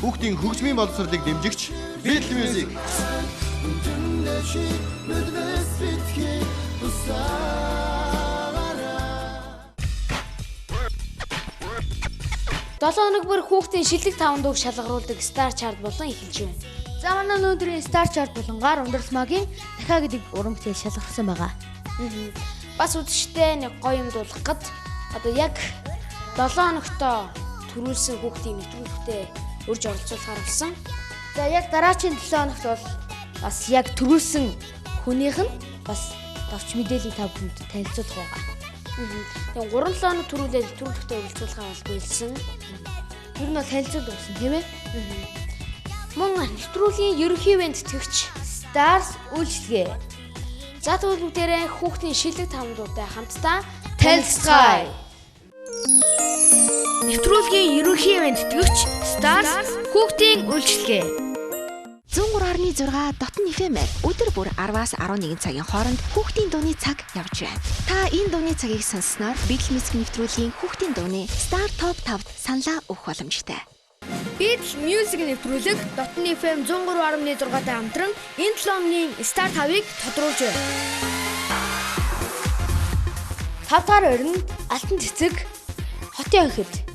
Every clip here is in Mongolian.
хүүхдийн хөгжмийн боловсролыг дэмжигч Beat Music. 7 хоног бүр хүүхдийн шилдэг 5 дууг шалгаруулдаг Star Chart болон эхэлж байна. За манай өнөөдрийн Star Chart болон гар ундралмагийн дахиа гэдэг уран бүтээл шалгасан байгаа. Бас үзэгчтэй нэг гоё юм дуулах гэд одоо яг 7 хоногтоо төрүүлсэн хүүхдийн нэвтрүүлэгтээ урьж оролцуулахаар болсон. За яг дараагийн 7 хоногт бол бас яг төрүүлсэн хүнийх нь бас товч мэдээллийг та бүхэнд танилцуулах байгаа. Тэгээ 3-7 хоног төрүүлээд нэвтрүүлэгтээ оролцуулахаа бол болсон. Ер нь бол танилцуулга болсон тийм ээ. Мөн нэвтрүүлгийн ерөнхий ивент тэтгэгч Stars үйлчлэгээ. За тэгвэл бүгдээрээ хүүхдийн шилдэг 5 дуутай хамтдаа танилцгаая. Нэвтрүүлгийн ерөнхий ивент тэтгэгч Stars хүүхдийн үйлчлэгээ. 103.6 Дотн FM өдөр бүр 10-аас 11 цагийн хооронд хүүхдийн дууны цаг явж байна. Та энэ дууны цагийг сонссноор Beat Music нэвтрүүлгийн хүүхдийн дууны Star Top 5-д саналаа өгөх боломжтой. Beat Music нэвтрүүлэг Дотн FM 103.6-тай хамтран энэ 7 хоногийн Star 5-ыг тодруулж байна. 5 дахь өрөнд Алтан цэцэг Хотын охид.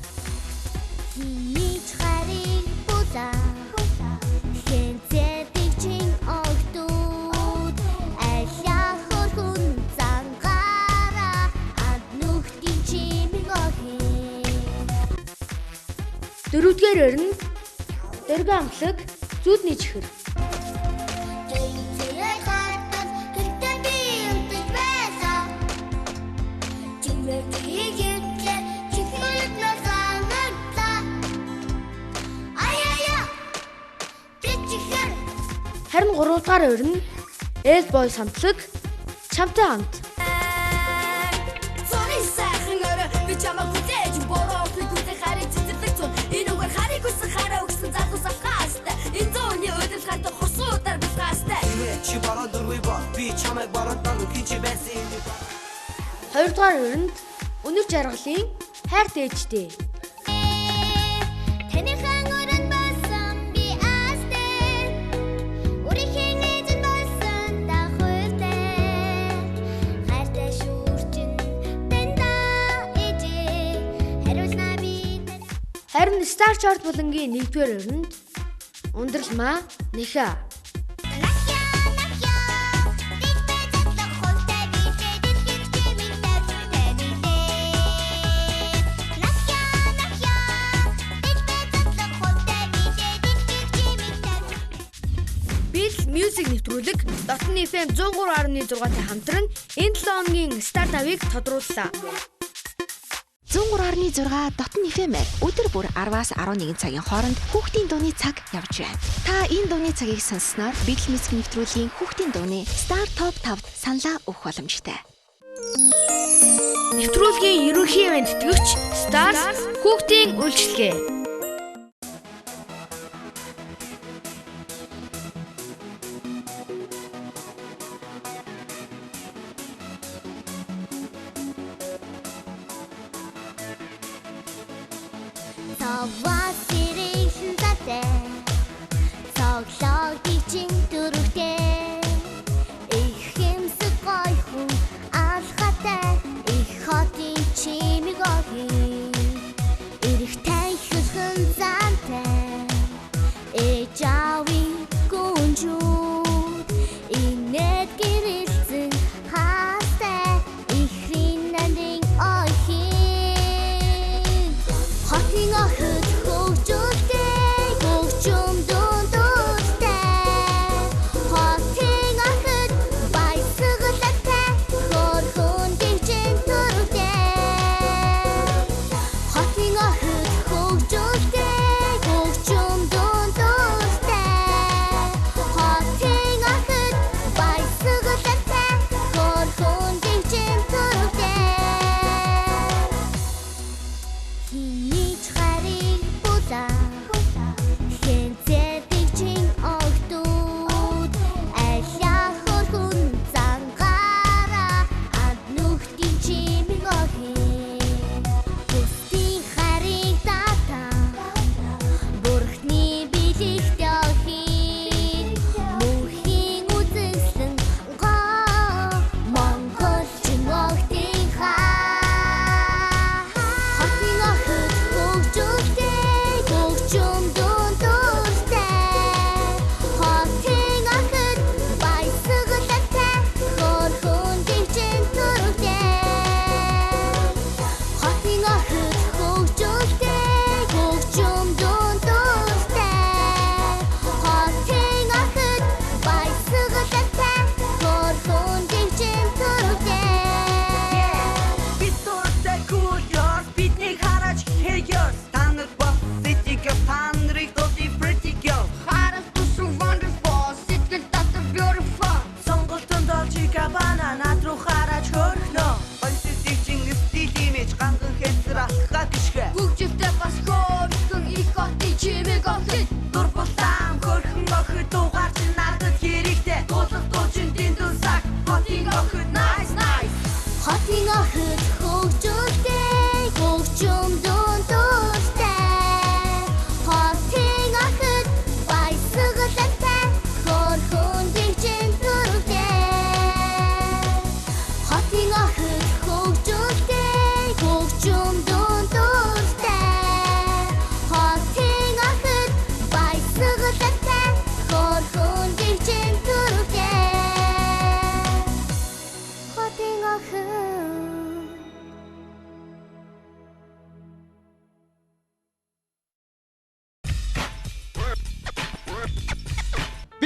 Дөрөвдүгээр өрөнд Дөргөн амлаг Зүудний чихэр. Харин 3 дахь өрөнд Ээл бой самтлаг Чамтай хамт. Хоёрдугаар өрөнд Өнөр жаргалын хайр дээжтэй. Харин Star Chart болонгийн 1-р өрөнд Ундралмаа Нэхэ. Beat Music нэвтрүүлэг Дотн FM 103.6-тай хамтран энэ 7 хоногийн Star 5-ыг тодрууллаа. 103.6 Дотн FM өдөр бүр 10-аас 11 цагийн хооронд хүүхдийн дууны цаг явж байна. Та энэ дууны цагийг сонссноор Beat Music нэвтрүүлгийн хүүхдийн дууны Star Top 5-д саналаа өгөх боломжтой. Нэвтрүүлгийн ерөнхий ивент тэтгэгч Stars хүүхдийн үйлчлэгээ. Хотын охид хөгжүүл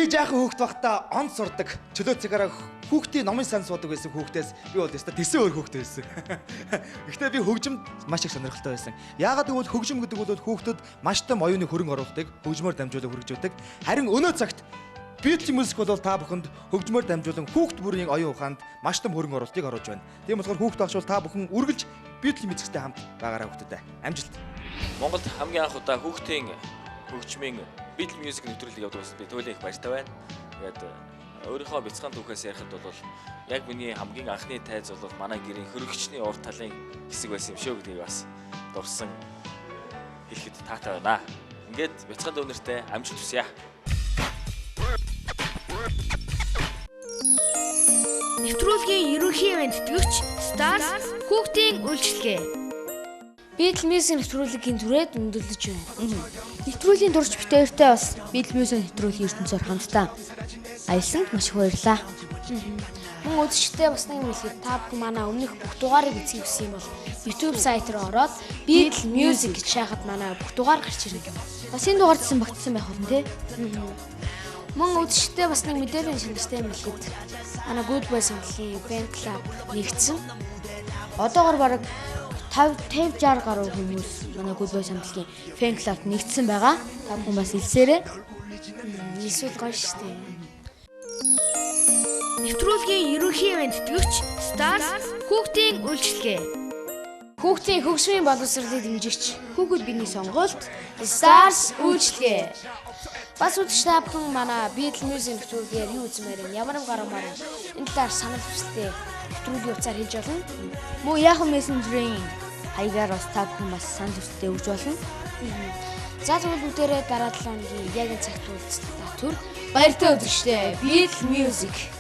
Би жаахан хүүхэд байхдаа он сурдаг. Чөлөө цагаараа хүүхдийн номын сан суудаг байсан хүүхдээс би бол өстө тэсэн өөр хүүхэд байсан. Гэхдээ би хөгжимд маш их сонирхолтой байсан. Яагаад гэвэл хөгжим гэдэг бол хүүхдэд маш том оюуны хөрөнгө оруулалтыг хөгжмөөр дамжуулан хүргэжүүлдэг. Харин өнөө цагт Beatles Music бол та бүхэнд хөгжмөөр дамжуулан хүүхд бүрийн оюун ухаанд маш том хөрөнгө оруулалтыг оруулж байна. Тийм болохоор хүүхд багш бол та бүхэн үргэлж Beatles Music-тэй хамт байгаарай хүүхдэд. Амжилт. Монголд хамгийн анх удаа хүүхдийн хөгжмийн Beatles Music нэвтрүүлэг явуулдаг бас би туйлын их баяртай байна. Тэгээд өөрийнхөө бяцхан түүхээс ярихад бол яг миний хамгийн анхны тайз бол манай гэрийн хөрөгчний урд талын хэсэг байсан юм шүү гэдгийг бас дурсан хэлэхэд таатай байна. Ингээд бяцхан дүү нартай амжилт хүсье. Нэвтрүүлгийн ерөнхий мэдтгэгч Stars хүүхдийн үйлчилгээ. Beatles Music нэвтрүүлгийн түрээд өндөрлөж байна. Нэвтрүүлгийн дурч битээртэй бас Beatles Music нэвтрүүлгийн ертөнцөөр хамтдаа аялсанд маш их баярлалаа. Мөн үзэгчдээ бас нэг хэлэхэд та бүхэн манай өмнөх бүх дугаарыг үзэх хүсэх юм бол YouTube сайт руу ороод Beatles Music гэж шахаад манай бүх дугаар гарч ирнэ. Бас энэ дугаард багтсан байх болно те. Мөн үзэгчдээ бас нэг мэдээлэл шинжтэй юм хэлэхэд манай Good Boys хамтлагийн fan club нэгдсэн. Одоогор бараг 50-60 гаруй хүмүүс манай Good Boys хамтлагийн fan club-т нэгдсэн байгаа. Та бүхэн бас илсээрэй. Эсвэл гоё шүү дээ. Нэвтрүүлгийн ерөнхий мэдтгэгч Stars хүүхдийн үйлчилгээ. Хүүхдийн хөгжмийн боловсролыг дэмжигч Хүүхэд бидний сонголт Stars үйлчилгээ. Бас үзэгч та бүхэн манай Beatles Music нэвтрүүлгээр юу үзмээр юм, ямар гарамаар энэ талаар санал хүсэлтээ нэвтрүүлгийн утсаар хэлж болно. мөн Yahoo Messenger-ийн хаягаар бас та бүхэн бас санал хүсэлтээ өгж болно. За тэгвэл бүгдээрээ дараа 7 өдрийн яг энэ цагт уулзлаа. Түр Баяртай үзэгчдээ Beatles Music